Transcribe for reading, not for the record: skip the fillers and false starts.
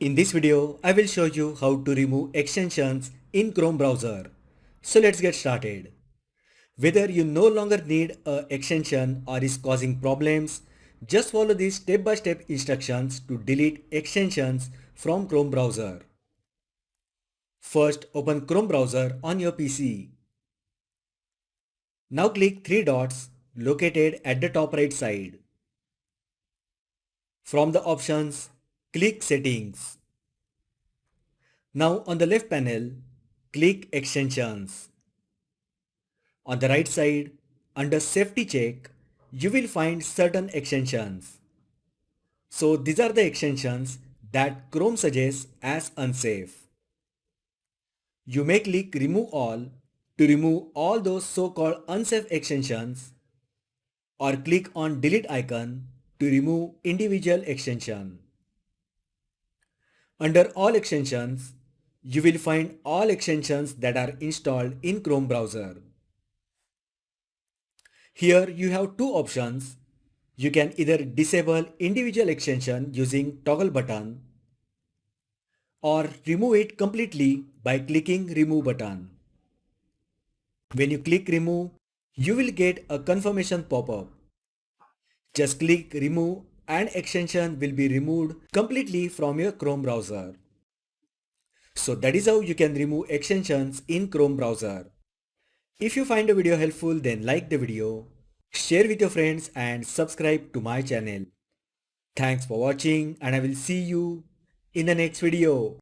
In this video, I will show you how to remove extensions in Chrome browser. So let's get started. Whether you no longer need a extension or is causing problems, just follow these step-by-step instructions to delete extensions from Chrome browser. First, open Chrome browser on your PC. Now click three dots located at the top right side. From the options, click Settings. Now on the left panel, click Extensions. On the right side, under Safety Check, you will find certain extensions. So these are the extensions that Chrome suggests as unsafe. You may click Remove All to remove all those so-called unsafe extensions, or click on Delete icon to remove individual extension. Under All Extensions, you will find all extensions that are installed in Chrome browser. Here you have two options. You can either disable individual extension using toggle button or remove it completely by clicking Remove button. When you click Remove, you will get a confirmation pop-up. Just click Remove and extension will be removed completely from your Chrome browser. So that is how you can remove extensions in Chrome browser. If you find the video helpful, then like the video, share with your friends and subscribe to my channel. Thanks for watching and I will see you in the next video.